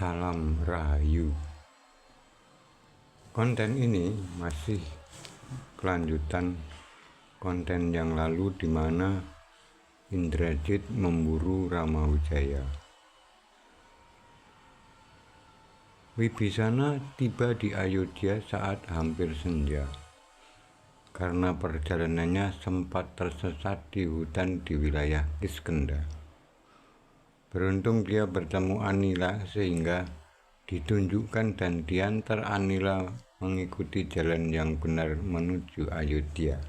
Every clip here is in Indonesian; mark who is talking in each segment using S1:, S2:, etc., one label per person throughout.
S1: Salam Rahayu. Konten ini masih kelanjutan konten yang lalu di mana Indrajit memburu Rama Wijaya. Wibisana tiba di Ayodhya saat hampir senja. Karena perjalanannya sempat tersesat di hutan di wilayah Kiskendha. Beruntung dia bertemu Anila sehingga ditunjukkan dan diantar Anila mengikuti jalan yang benar menuju Ayodhya.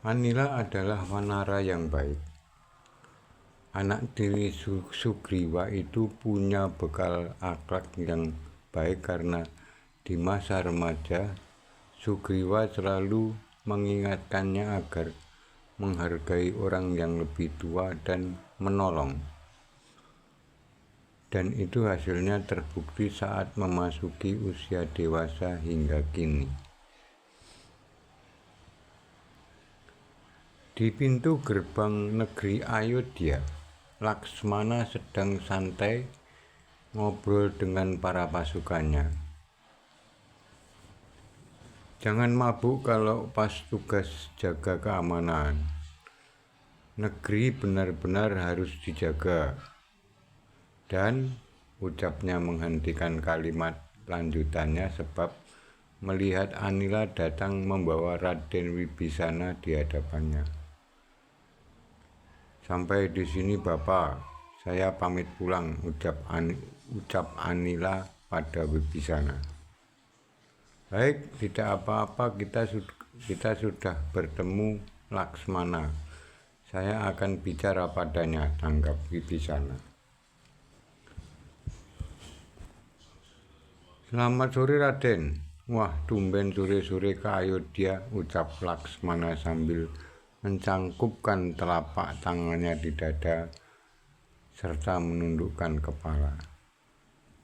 S1: Anila adalah wanara yang baik. Anak tiri Sugriwa itu punya bekal akhlak yang baik karena di masa remaja Sugriwa selalu mengingatkannya agar menghargai orang yang lebih tua dan menolong. Dan itu hasilnya terbukti saat memasuki usia dewasa hingga kini. Di pintu gerbang negeri Ayodhya, Laksmana sedang santai ngobrol dengan para pasukannya. Jangan mabuk kalau pas tugas jaga keamanan. Negeri benar-benar harus dijaga. Dan ucapnya menghentikan kalimat lanjutannya sebab melihat Anila datang membawa Raden Wibisana di hadapannya. Sampai di sini Bapak, saya pamit pulang, ucap Anila pada Wibisana. Baik, tidak apa-apa, kita sudah bertemu Laksmana. Saya akan bicara padanya, tanggap Wibisana. Selamat sore Raden. Wah, tumben sore-sore ke Ayodhya, ucap Laksmana sambil mencangkupkan telapak tangannya di dada serta menundukkan kepala.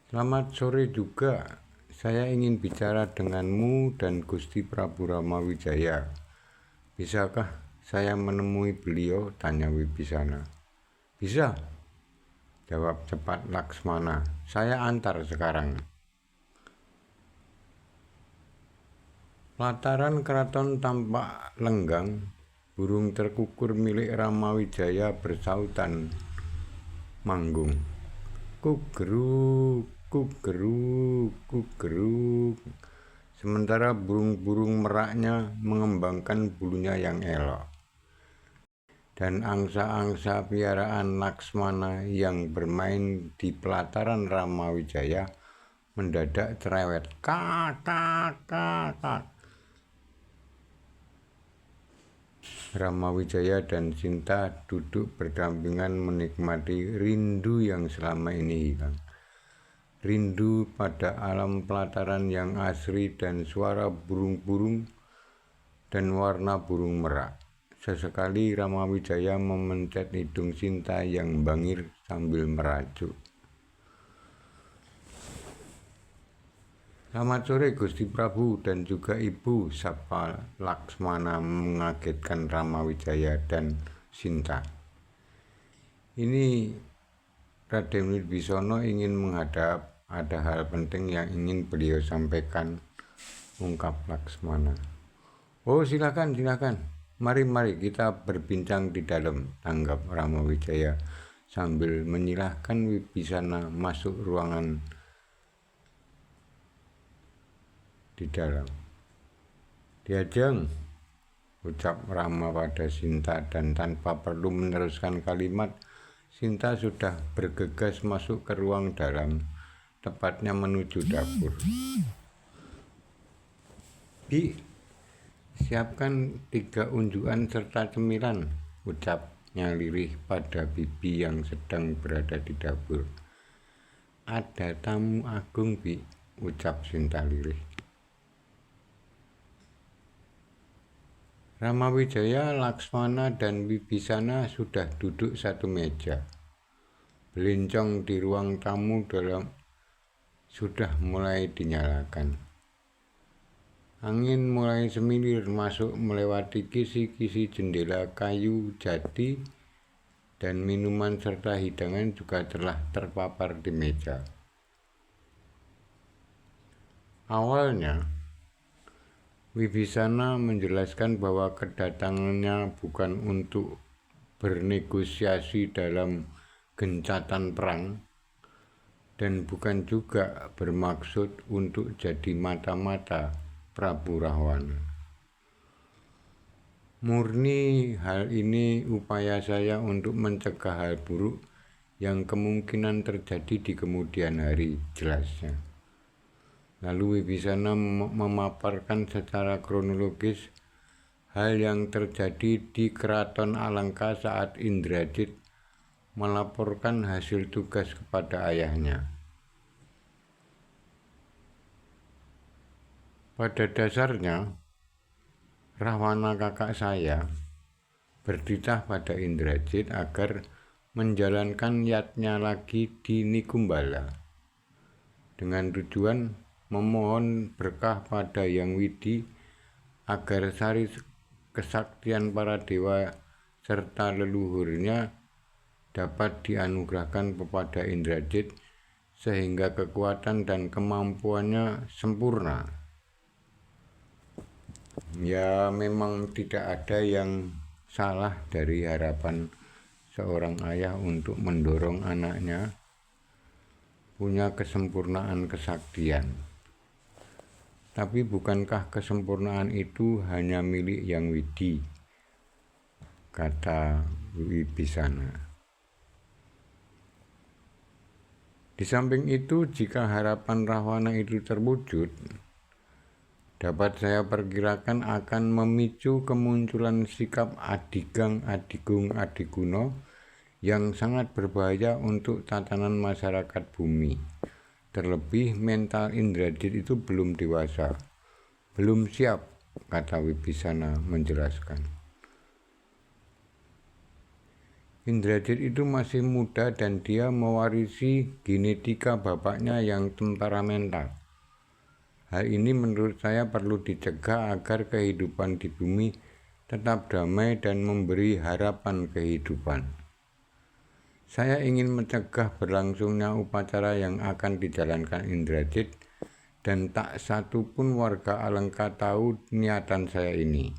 S1: Selamat sore juga. Saya ingin bicara denganmu dan Gusti Prabu Rama Wijaya. Bisakah saya menemui beliau? Tanya Wibisana. Bisa, jawab cepat Laksmana. Saya antar sekarang. Pelataran keraton tampak lenggang. Burung terkukur milik Rama Wijaya bersautan manggung. Kugeruk, kugeruk, kugeruk. Sementara burung-burung meraknya mengembangkan bulunya yang elok. Dan angsa-angsa piaraan Laksmana yang bermain di pelataran Rama Wijaya mendadak cerewet. Kak, kak, kak, kak. Rama Wijaya dan Sinta duduk berdampingan menikmati rindu yang selama ini hilang. Rindu pada alam pelataran yang asri dan suara burung-burung dan warna burung merak. Sesekali Rama Wijaya memencet hidung Sinta yang bangir sambil merajuk. Selamat sore Gusti Prabu dan juga Ibu, sapa Laksmana mengagetkan Rama Wijaya dan Sinta. Ini Raden Wibisana ingin menghadap, ada hal penting yang ingin beliau sampaikan, ungkap Laksmana. Oh silakan. Mari kita berbincang di dalam, tanggap Rama Wijaya sambil menyilahkan Wibisana masuk ruangan di dalam. Diajeng, ucap Rama pada Sinta dan tanpa perlu meneruskan kalimat, Sinta sudah bergegas masuk ke ruang dalam, tepatnya menuju dapur. Bi, siapkan 3 unjukan serta cemilan, ucapnya lirih pada bibi yang sedang berada di dapur. Ada tamu agung, Bi, ucap Sinta lirih. Rama Wijaya, Laksmana, dan Wibisana sudah duduk satu meja. Belincong di ruang tamu sudah mulai dinyalakan. Angin mulai semilir masuk melewati kisi-kisi jendela kayu jati dan minuman serta hidangan juga telah terpapar di meja. Awalnya, Wibisana menjelaskan bahwa kedatangannya bukan untuk bernegosiasi dalam gencatan perang dan bukan juga bermaksud untuk jadi mata-mata Prabu Rahwana. Murni hal ini upaya saya untuk mencegah hal buruk yang kemungkinan terjadi di kemudian hari, jelasnya. Lalu Wibisana memaparkan secara kronologis hal yang terjadi di Keraton Alengka saat Indrajit melaporkan hasil tugas kepada ayahnya. Pada dasarnya, Rahwana kakak saya bertitah pada Indrajit agar menjalankan yatnya lagi di Nikumbala dengan tujuan memohon berkah pada Yang Widi agar sari kesaktian para dewa serta leluhurnya dapat dianugerahkan kepada Indrajit sehingga kekuatan dan kemampuannya sempurna. Ya, memang tidak ada yang salah dari harapan seorang ayah untuk mendorong anaknya punya kesempurnaan kesaktian. Tapi bukankah kesempurnaan itu hanya milik Yang Widi? Kata Wibisana. Di samping itu, jika harapan Rahwana itu terwujud, dapat saya perkirakan akan memicu kemunculan sikap Adigang Adigung Adiguno yang sangat berbahaya untuk tatanan masyarakat bumi. Terlebih mental Indrajit itu belum dewasa, belum siap, kata Wibisana menjelaskan. Indrajit itu masih muda dan dia mewarisi genetika bapaknya yang temperamental. Hal ini menurut saya perlu dicegah agar kehidupan di bumi tetap damai dan memberi harapan kehidupan. Saya ingin mencegah berlangsungnya upacara yang akan dijalankan Indrajit dan tak satu pun warga Alengka tahu niatan saya ini,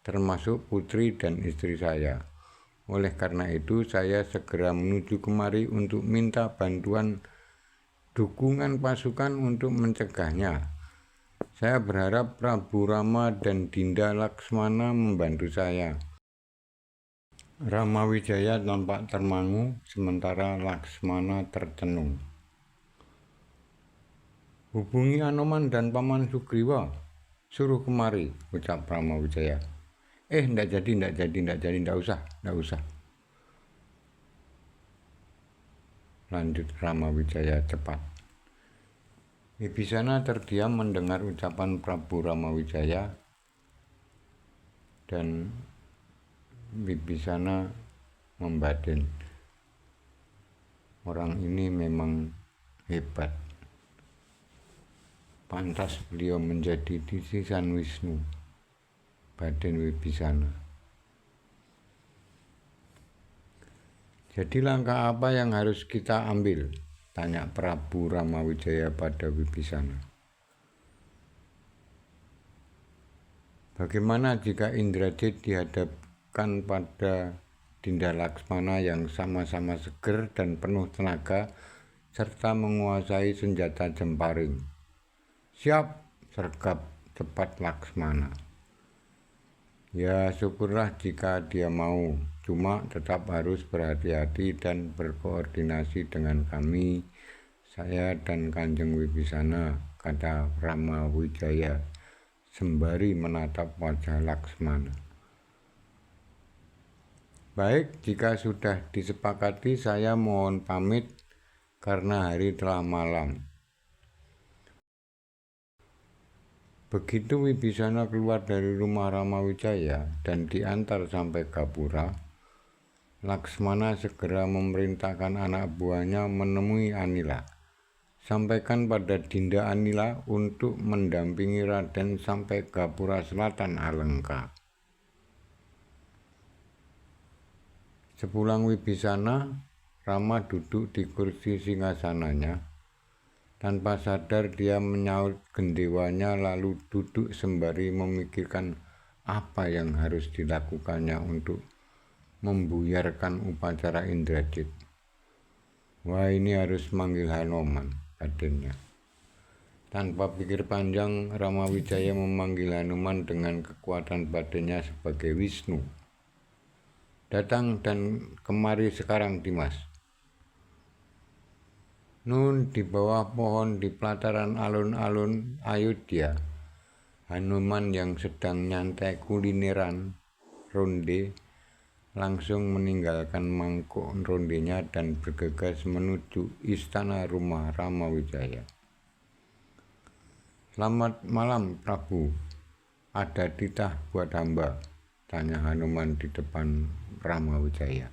S1: termasuk putri dan istri saya. Oleh karena itu, saya segera menuju kemari untuk minta bantuan dukungan pasukan untuk mencegahnya. Saya berharap Prabu Rama dan Dinda Laksmana membantu saya. Rama Wijaya tampak termangu, sementara Laksmana tercenung. Hubungi Anoman dan Paman Sugriwa, suruh kemari, ucap Rama Wijaya. Ndak jadi, ndak usah. Lanjut Rama Wijaya cepat. Wibisana terdiam mendengar ucapan Prabu Rama Wijaya dan Wibisana membatin, orang ini memang hebat, pantas beliau menjadi titisan Wisnu, batin Wibisana. Jadi langkah apa yang harus kita ambil? Tanya Prabu Rama Wijaya pada Wibisana. Bagaimana jika Indrajit dihadapkan pada Dinda Laksmana yang sama-sama seger dan penuh tenaga serta menguasai senjata jemparing? Siap, sergap cepat Laksmana. Ya, syukurlah jika dia mau, cuma tetap harus berhati-hati dan berkoordinasi dengan kami, saya dan Kanjeng Wibisana, kata Rama Wijaya sembari menatap wajah Laksmana. Baik, jika sudah disepakati, saya mohon pamit karena hari telah malam. Begitu Wibisana keluar dari rumah Rama Wijaya dan diantar sampai Gapura, Laksmana segera memerintahkan anak buahnya menemui Anila. Sampaikan pada Dinda Anila untuk mendampingi Raden sampai Gapura Selatan Alengka. Sepulang Wibisana, Rama duduk di kursi singgasananya. Tanpa sadar dia menyaut gendewanya lalu duduk sembari memikirkan apa yang harus dilakukannya untuk membuyarkan upacara Indrajit. Wah, ini harus manggil Hanuman, batinnya. Tanpa pikir panjang, Ramawijaya memanggil Hanuman dengan kekuatan batinnya sebagai Wisnu. Datang dan kemari sekarang, Dimas. Nun di bawah pohon di pelataran alun-alun Ayodhya, Hanuman yang sedang nyantai kulineran ronde langsung meninggalkan mangkuk rondenya dan bergegas menuju istana rumah Ramawijaya. Selamat malam, Prabu. Ada titah buat hamba, tanya Hanuman di depan Ramawijaya.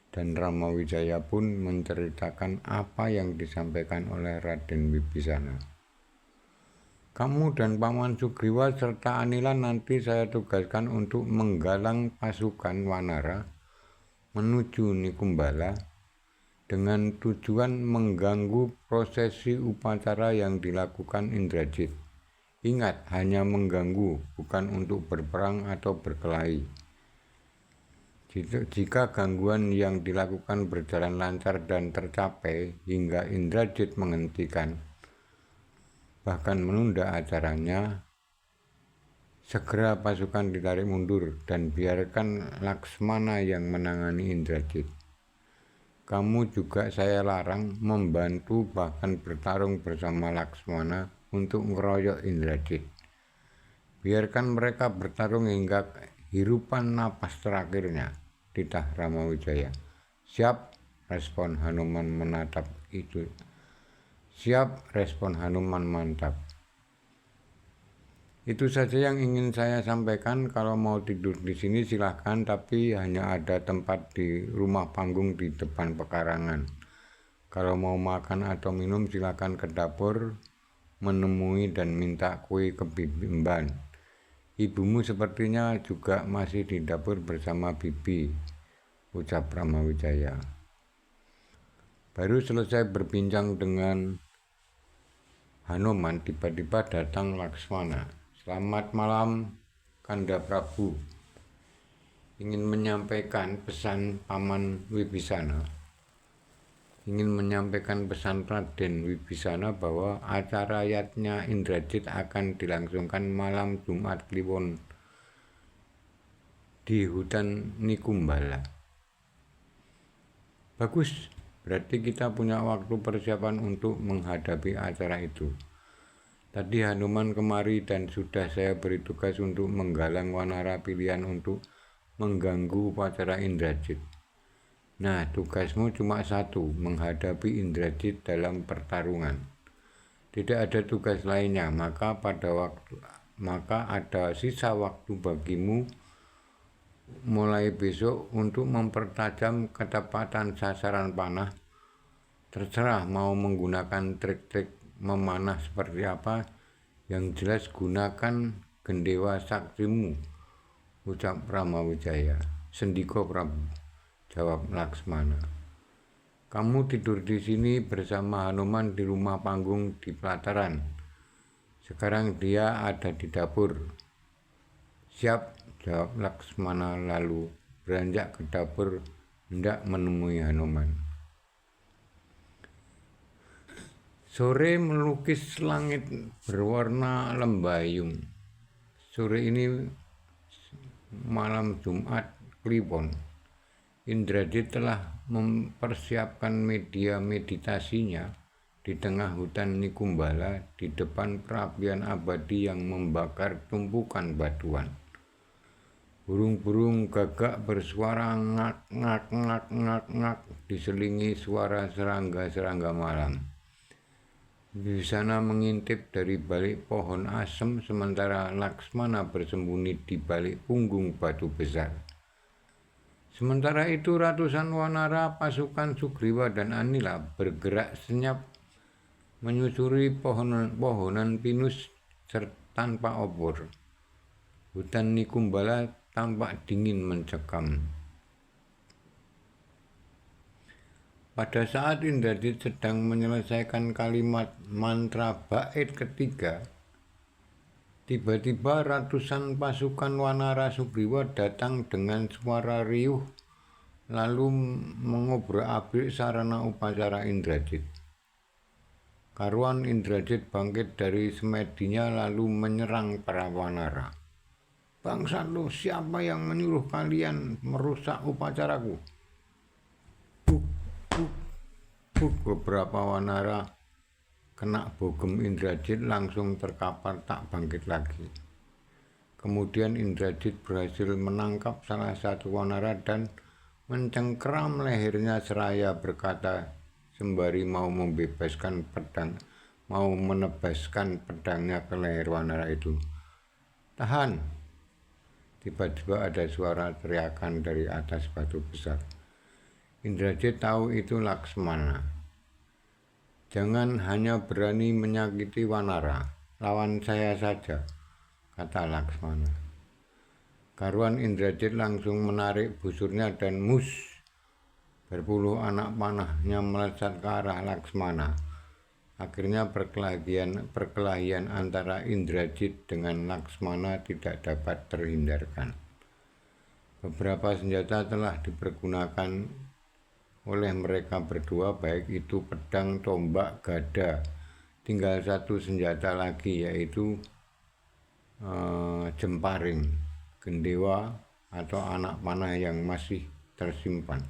S1: Dan Ramawijaya pun menceritakan apa yang disampaikan oleh Raden Wibisana. Kamu dan Paman Sugriwa serta Anila nanti saya tugaskan untuk menggalang pasukan Wanara menuju Nikumbala dengan tujuan mengganggu prosesi upacara yang dilakukan Indrajit. Ingat, hanya mengganggu, bukan untuk berperang atau berkelahi. Jika gangguan yang dilakukan berjalan lancar dan tercapai hingga Indrajit menghentikan, bahkan menunda acaranya, segera pasukan ditarik mundur dan biarkan Laksmana yang menangani Indrajit. Kamu juga saya larang membantu bahkan bertarung bersama Laksmana untuk ngeroyok Indrajit. Biarkan mereka bertarung hingga hirupan napas terakhirnya, titah Ramawijaya. Siap, respon Hanuman menatap itu. Siap, respon Hanuman mantap. Itu saja yang ingin saya sampaikan. Kalau mau tidur di sini silahkan, tapi hanya ada tempat di rumah panggung di depan pekarangan. Kalau mau makan atau minum silahkan ke dapur, menemui dan minta kue ke Bimban. Ibumu sepertinya juga masih di dapur bersama Bibi, ucap Ramawijaya. Baru selesai berbincang dengan Hanuman, tiba-tiba datang Laksmana. Selamat malam, Kanda Prabu. Ingin menyampaikan pesan Paman Wibisana. Ingin menyampaikan pesan Raden Wibisana bahwa acara yatnya Indrajit akan dilangsungkan malam Jumat Kliwon di hutan Nikumbala. Bagus, berarti kita punya waktu persiapan untuk menghadapi acara itu. Tadi Hanuman kemari dan sudah saya beri tugas untuk menggalang wanara pilihan untuk mengganggu upacara Indrajit. Nah, tugasmu cuma satu, menghadapi Indrajit dalam pertarungan. Tidak ada tugas lainnya, maka ada sisa waktu bagimu mulai besok untuk mempertajam ketepatan sasaran panah. Terserah mau menggunakan trik-trik memanah seperti apa, yang jelas gunakan gendewa saktimu, ucap Ramawijaya. Sendiko Prabu, jawab Laksmana. Kamu tidur di sini bersama Hanuman di rumah panggung di pelataran. Sekarang dia ada di dapur. Siap, jawab Laksmana lalu beranjak ke dapur hendak menemui Hanuman. Sore melukis langit berwarna lembayung. Sore ini malam Jumat Kliwon. Indrajit telah mempersiapkan media meditasinya di tengah hutan Nikumbala di depan perapian abadi yang membakar tumpukan batuan. Burung-burung gagak bersuara ngak-ngak diselingi suara serangga-serangga malam. Wibisana mengintip dari balik pohon asem sementara Laksmana bersembunyi di balik punggung batu besar. Sementara itu ratusan wanara pasukan Sugriwa dan Anila bergerak senyap menyusuri pohonan pinus tanpa obor. Hutan Nikumbala tampak dingin mencekam. Pada saat Indrajit sedang menyelesaikan kalimat mantra bait ketiga, tiba-tiba ratusan pasukan Wanara Sugriwa datang dengan suara riuh lalu mengobrak-abrik sarana upacara Indrajit. Karuan Indrajit bangkit dari semedinya lalu menyerang para Wanara. "Bangsat lu, siapa yang menyuruh kalian merusak upacaraku?" Buk, buk, buk. Beberapa Wanara kena bogem Indrajit langsung terkapar tak bangkit lagi. Kemudian Indrajit berhasil menangkap salah satu Wanara dan mencengkeram lehernya seraya berkata sembari mau menebaskan pedangnya ke leher Wanara itu. "Tahan!" Tiba-tiba ada suara teriakan dari atas batu besar. Indrajit tahu itu Laksmana. "Jangan hanya berani menyakiti Wanara, lawan saya saja," kata Laksmana. Karuan Indrajit langsung menarik busurnya dan berpuluh anak panahnya melesat ke arah Laksmana. Akhirnya perkelahian antara Indrajit dengan Laksmana tidak dapat terhindarkan. Beberapa senjata telah dipergunakan oleh mereka berdua, baik itu pedang, tombak, gada. Tinggal satu senjata lagi, yaitu jemparing, gendewa atau anak panah yang masih tersimpan.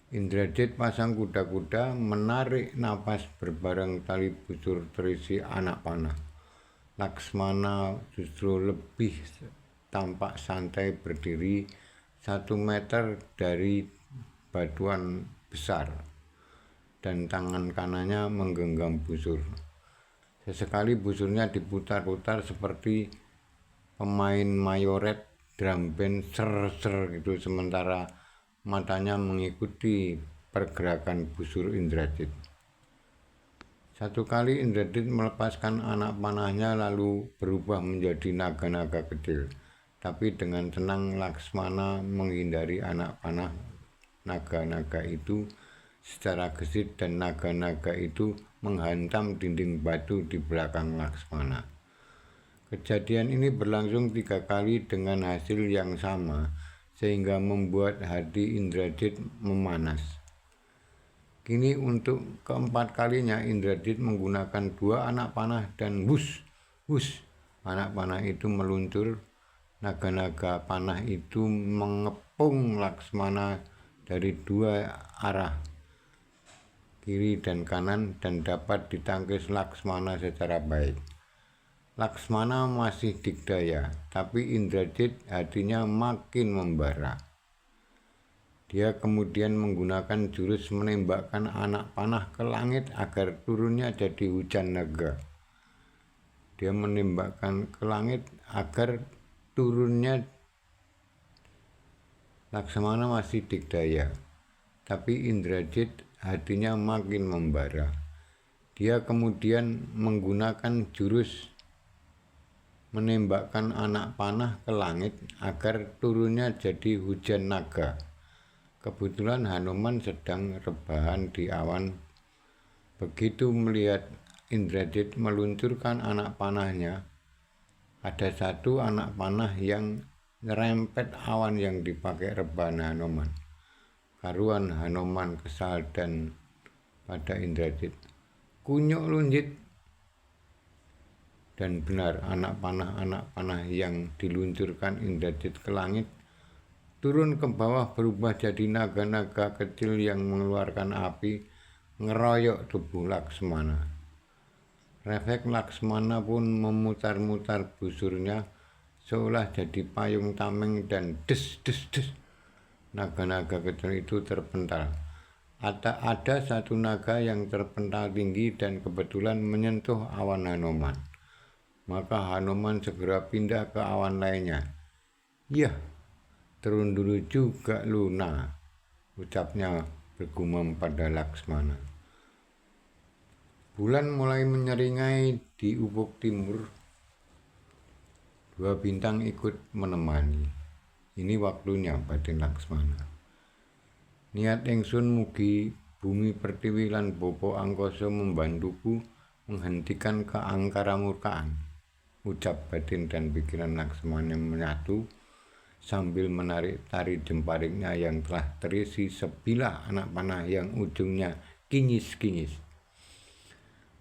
S1: Indrajit pasang kuda-kuda, menarik napas berbareng tali busur terisi anak panah. Laksmana justru lebih tampak santai berdiri 1 meter dari batuan besar dan tangan kanannya menggenggam busur. Sesekali busurnya diputar-putar seperti pemain mayoret drum band ser-ser gitu, sementara matanya mengikuti pergerakan busur Indrajit. Satu kali Indrajit melepaskan anak panahnya lalu berubah menjadi naga-naga kecil. Tapi dengan tenang Laksmana menghindari anak panah naga-naga itu secara gesit dan naga-naga itu menghantam dinding batu di belakang Laksmana. Kejadian ini berlangsung 3 kali dengan hasil yang sama, sehingga membuat hati Indrajit memanas. Kini untuk keempat kalinya Indrajit menggunakan 2 anak panah dan wush, anak panah itu meluncur. Naga-naga panah itu mengepung Laksmana dari 2 arah, kiri dan kanan, dan dapat ditangkis Laksmana secara baik. Laksmana masih digdaya, tapi Indrajit hatinya makin membara. Dia kemudian menggunakan jurus menembakkan anak panah ke langit agar turunnya jadi hujan naga. Dia menembakkan ke langit agar turunnya. Laksmana masih digdaya, tapi Indrajit hatinya makin membara. Dia kemudian menggunakan jurus menembakkan anak panah ke langit agar turunnya jadi hujan naga. Kebetulan Hanuman sedang rebahan di awan. Begitu melihat Indrajit meluncurkan anak panahnya, ada satu anak panah yang nyerempet awan yang dipakai rebahan Hanuman. Karuan Hanuman kesal dan pada Indrajit, "Kunyuk lunjit." Dan benar, anak panah yang diluncurkan Indrajit ke langit turun ke bawah berubah jadi naga-naga kecil yang mengeluarkan api, ngeroyok tubuh Laksmana. Refleks Laksmana pun memutar-mutar busurnya seolah jadi payung tameng dan des. Naga-naga kecil itu terpental. Ada satu naga yang terpental tinggi dan kebetulan menyentuh awan Hanuman. Maka Hanuman segera pindah ke awan lainnya. "Yah, turun dulu juga Luna," ucapnya bergumam pada Laksmana. Bulan mulai menyeringai di ufuk timur. 2 bintang ikut menemani. "Ini waktunya," batin Laksmana. Niat ingsun mugi bumi pertiwi lan bapa angkasa membantuku menghentikan keangkaramurkaan. Ucap batin dan pikiran Laksmana menyatu sambil menarik tari jempariknya yang telah terisi sebilah anak panah yang ujungnya kinyis-kinyis.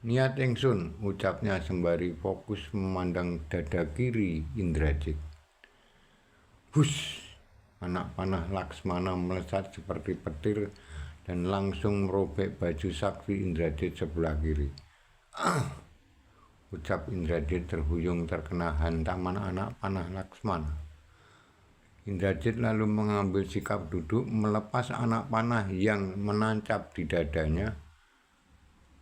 S1: Niat ingsun, ucapnya sembari fokus memandang dada kiri Indrajit. Hush! Anak panah Laksmana melesat seperti petir dan langsung merobek baju sakti Indrajit sebelah kiri. Ucap Indrajit terhuyung terkena hantaman anak panah Laksmana. Indrajit lalu mengambil sikap duduk melepas anak panah yang menancap di dadanya.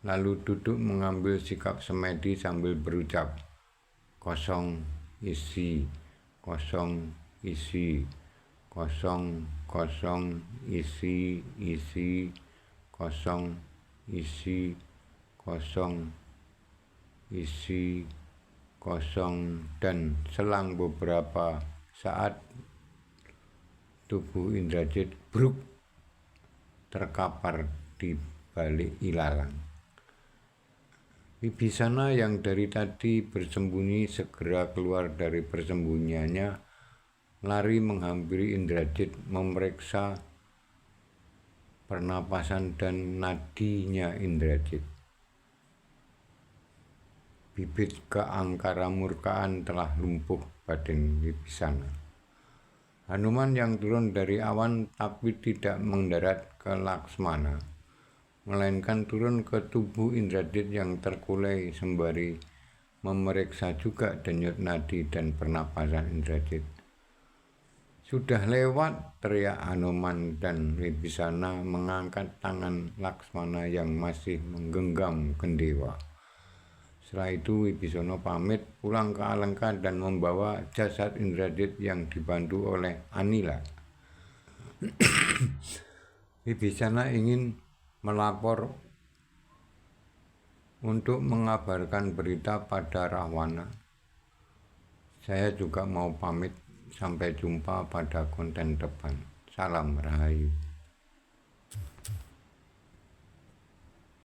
S1: Lalu duduk mengambil sikap semedi sambil berucap, kosong isi, kosong isi, kosong kosong isi isi, kosong isi, kosong isi, kosong. Dan selang beberapa saat tubuh Indrajit bruk terkapar di balik ilalang. Wibisana yang dari tadi bersembunyi segera keluar dari persembunyiannya, lari menghampiri Indrajit, memeriksa pernapasan dan nadinya Indrajit. Bibit keangkaramurkaan telah lumpuh batin Wibisana. Hanuman yang turun dari awan tapi tidak mendarat ke Laksmana, melainkan turun ke tubuh Indrajit yang terkulai sembari memeriksa juga denyut nadi dan pernapasan Indrajit. Sudah lewat, teriak Hanuman, dan Wibisana mengangkat tangan Laksmana yang masih menggenggam gendewa. Setelah itu Wibisana pamit pulang ke Alengka dan membawa jasad Indrajit yang dibantu oleh Anila. Wibisana ingin melapor untuk mengabarkan berita pada Rahwana. Saya juga mau pamit, sampai jumpa pada konten depan. Salam Rahayu.